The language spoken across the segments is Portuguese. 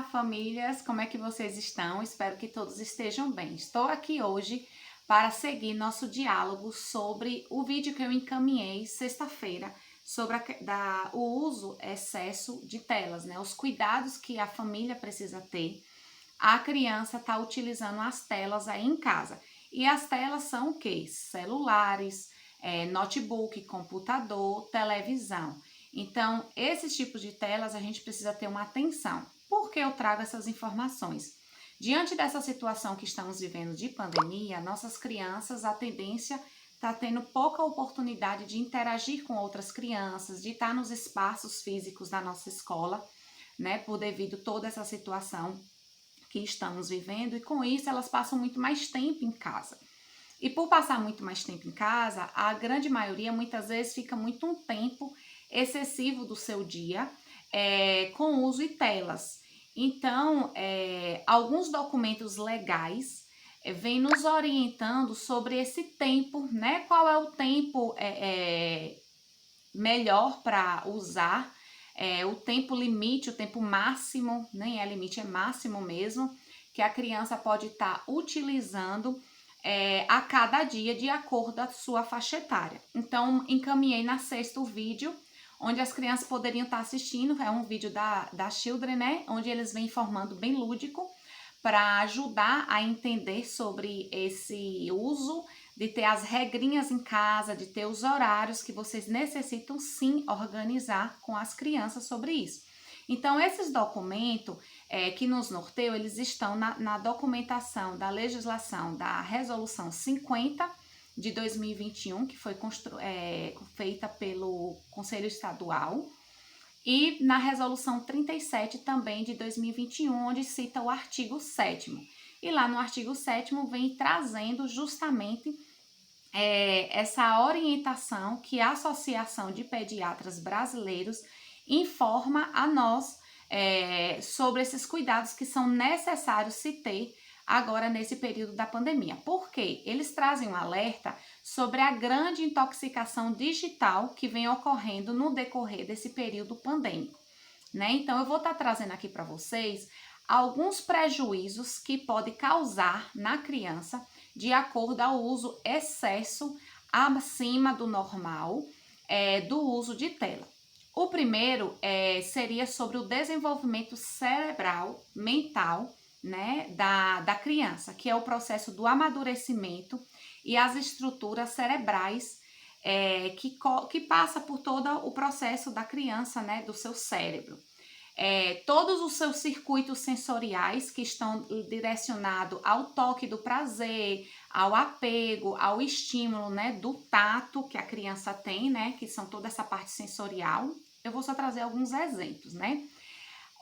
famílias, como é que vocês estão? Espero que todos estejam bem. Estou aqui hoje para seguir nosso diálogo sobre o vídeo que eu encaminhei sexta-feira sobre o uso, excesso de telas, né? Os cuidados que a família precisa ter. A criança está utilizando as telas aí em casa. E as telas são o quê? Celulares, notebook, computador, televisão. Então, esses tipos de telas a gente precisa ter uma atenção. Por que eu trago essas informações? Diante dessa situação que estamos vivendo de pandemia, nossas crianças, a tendência está tendo pouca oportunidade de interagir com outras crianças, de estar nos espaços físicos da nossa escola, né, por devido a toda essa situação que estamos vivendo, e com isso elas passam muito mais tempo em casa. E por passar muito mais tempo em casa, a grande maioria muitas vezes fica muito um tempo excessivo do seu dia com uso de telas. Então, alguns documentos legais vêm nos orientando sobre esse tempo, né? Qual é o tempo melhor para usar, o tempo limite, o tempo máximo, nem é limite, é máximo mesmo, que a criança pode estar utilizando a cada dia de acordo com a sua faixa etária. Então, encaminhei na sexta o vídeo onde as crianças poderiam estar assistindo, é um vídeo da Children, né, onde eles vêm informando bem lúdico para ajudar a entender sobre esse uso, de ter as regrinhas em casa, de ter os horários que vocês necessitam sim organizar com as crianças sobre isso. Então, esses documentos que nos norteiam, eles estão na documentação da legislação da Resolução 50 de 2021, que foi feita pelo Conselho Estadual, e na Resolução 37 também de 2021, onde cita o artigo 7º. E lá no artigo 7º vem trazendo justamente essa orientação que a Associação de Pediatras Brasileiros informa a nós sobre esses cuidados que são necessários se ter agora nesse período da pandemia. Por quê? Eles trazem um alerta sobre a grande intoxicação digital que vem ocorrendo no decorrer desse período pandêmico, né? Então, eu vou estar trazendo aqui para vocês alguns prejuízos que pode causar na criança de acordo ao uso excesso acima do normal do uso de tela. O primeiro seria sobre o desenvolvimento cerebral, mental, né, da criança, que é o processo do amadurecimento e as estruturas cerebrais que passa por todo o processo da criança, né, do seu cérebro. Todos os seus circuitos sensoriais que estão direcionados ao toque do prazer, ao apego, ao estímulo, né, do tato que a criança tem, né, que são toda essa parte sensorial. Eu vou só trazer alguns exemplos, né?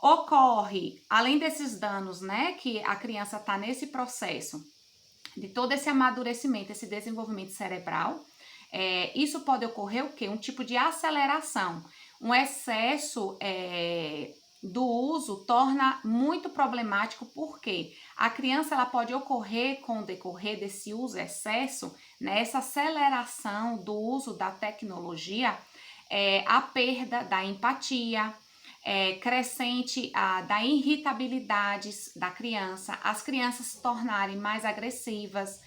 Ocorre, além desses danos, né, que a criança está nesse processo de todo esse amadurecimento, esse desenvolvimento cerebral, isso pode ocorrer o quê? Um tipo de aceleração, um excesso do uso torna muito problemático, porque a criança ela pode ocorrer com o decorrer desse uso excesso, né, essa aceleração do uso da tecnologia, a perda da empatia, crescente da irritabilidade da criança, as crianças se tornarem mais agressivas,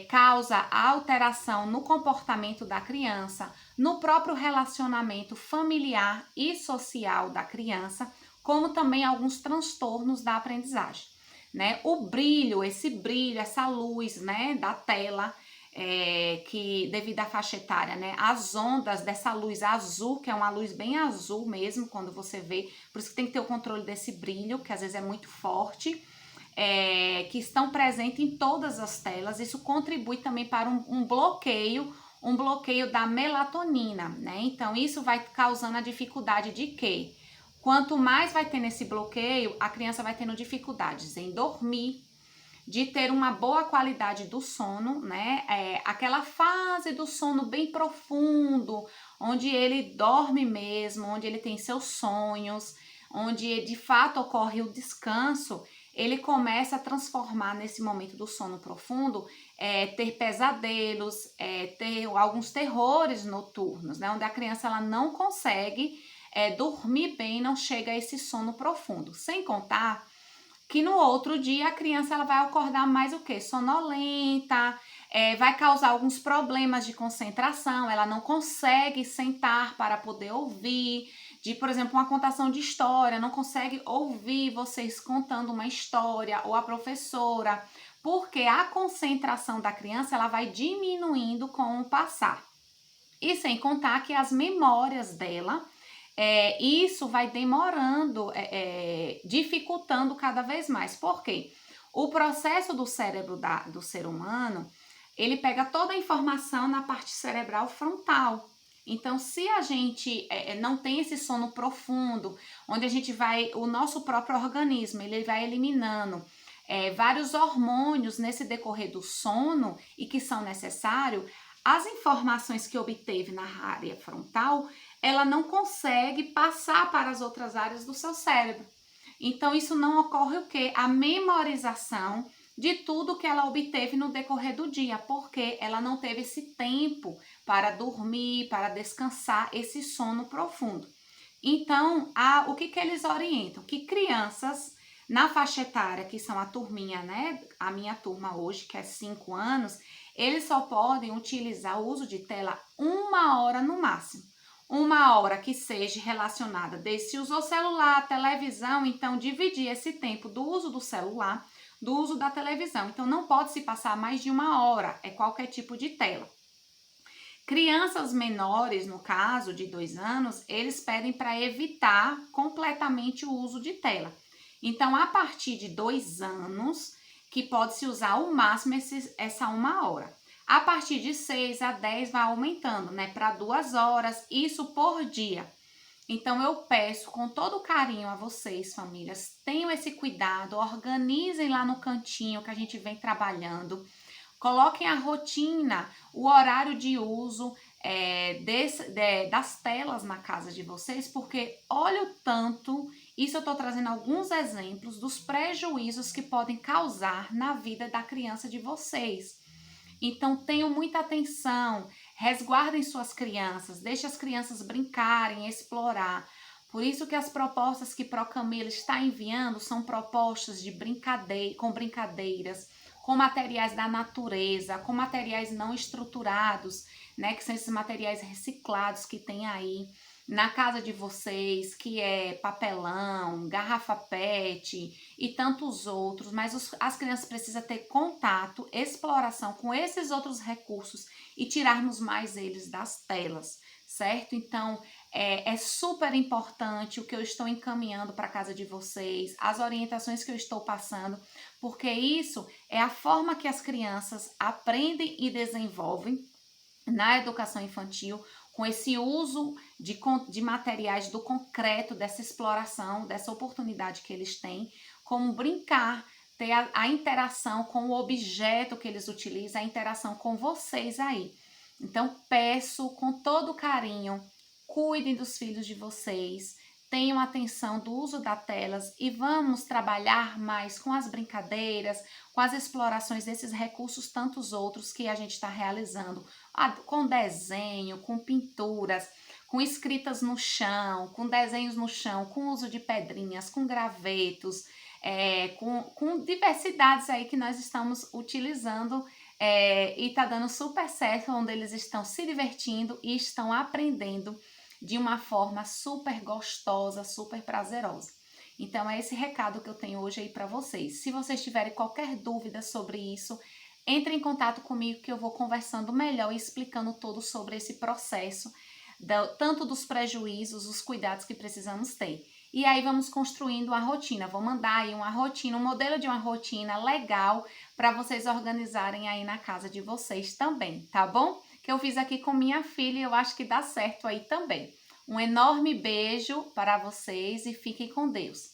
causa alteração no comportamento da criança, no próprio relacionamento familiar e social da criança, como também alguns transtornos da aprendizagem, né? O brilho, essa luz, né, da tela, que devido à faixa etária, né, as ondas dessa luz azul, que é uma luz bem azul mesmo, quando você vê, por isso que tem que ter o controle desse brilho, que às vezes é muito forte, que estão presentes em todas as telas. Isso contribui também para um bloqueio da melatonina, né? Então, isso vai causando a dificuldade de quê? Quanto mais vai tendo esse bloqueio, a criança vai tendo dificuldades em dormir, de ter uma boa qualidade do sono, né? Aquela fase do sono bem profundo, onde ele dorme mesmo, onde ele tem seus sonhos, onde de fato ocorre o descanso, ele começa a transformar nesse momento do sono profundo, ter pesadelos, ter alguns terrores noturnos, né? Onde a criança ela não consegue dormir bem, não chega a esse sono profundo. Sem contar que no outro dia a criança ela vai acordar mais o quê? Sonolenta, vai causar alguns problemas de concentração, ela não consegue sentar para poder ouvir, por exemplo, uma contação de história, não consegue ouvir vocês contando uma história ou a professora, porque a concentração da criança ela vai diminuindo com o passar. E sem contar que as memórias dela, isso vai demorando, dificultando cada vez mais. Por quê? O processo do cérebro do ser humano, ele pega toda a informação na parte cerebral frontal. Então, se a gente não tem esse sono profundo, onde a gente o nosso próprio organismo, ele vai eliminando vários hormônios nesse decorrer do sono e que são necessários, as informações que obteve na área frontal, ela não consegue passar para as outras áreas do seu cérebro. Então, isso não ocorre o quê? A memorização de tudo que ela obteve no decorrer do dia, porque ela não teve esse tempo para dormir, para descansar, esse sono profundo. Então, o que eles orientam? Que crianças na faixa etária, que são a turminha, né? A minha turma hoje, que é 5 anos, eles só podem utilizar o uso de tela 1 hora no máximo. 1 hora que seja relacionada, desde se usou celular, televisão, então dividir esse tempo do uso do celular, do uso da televisão. Então não pode se passar mais de 1 hora, qualquer tipo de tela. Crianças menores, no caso de 2 anos, eles pedem para evitar completamente o uso de tela. Então, a partir de 2 anos, que pode-se usar ao máximo essa 1 hora. A partir de 6 a 10 vai aumentando, né, para 2 horas, isso por dia. Então, eu peço com todo carinho a vocês, famílias, tenham esse cuidado, organizem lá no cantinho que a gente vem trabalhando, coloquem a rotina, o horário de uso das telas na casa de vocês, porque olha o tanto, isso eu estou trazendo alguns exemplos dos prejuízos que podem causar na vida da criança de vocês. Então, tenham muita atenção, resguardem suas crianças, deixem as crianças brincarem, explorar. Por isso que as propostas que Procamila está enviando são propostas de com brincadeiras, com materiais da natureza, com materiais não estruturados, né, que são esses materiais reciclados que tem aí na casa de vocês, que é papelão, garrafa PET e tantos outros, mas as crianças precisam ter contato, exploração com esses outros recursos e tirarmos mais eles das telas, certo? Então, é super importante o que eu estou encaminhando para a casa de vocês, as orientações que eu estou passando, porque isso é a forma que as crianças aprendem e desenvolvem na educação infantil, com esse uso de materiais do concreto, dessa exploração, dessa oportunidade que eles têm, como brincar, ter a interação com o objeto que eles utilizam, a interação com vocês aí. Então, peço com todo carinho, cuidem dos filhos de vocês, tenham atenção do uso das telas e vamos trabalhar mais com as brincadeiras, com as explorações desses recursos, tantos outros que a gente está realizando, com desenho, com pinturas, com escritas no chão, com desenhos no chão, com uso de pedrinhas, com gravetos, com diversidades aí que nós estamos utilizando e está dando super certo, onde eles estão se divertindo e estão aprendendo de uma forma super gostosa, super prazerosa. Então, é esse recado que eu tenho hoje aí para vocês. Se vocês tiverem qualquer dúvida sobre isso, entre em contato comigo que eu vou conversando melhor e explicando tudo sobre esse processo, tanto dos prejuízos, os cuidados que precisamos ter. E aí vamos construindo uma rotina. Vou mandar aí uma rotina, um modelo de uma rotina legal para vocês organizarem aí na casa de vocês também, tá bom? Que eu fiz aqui com minha filha e eu acho que dá certo aí também. Um enorme beijo para vocês e fiquem com Deus.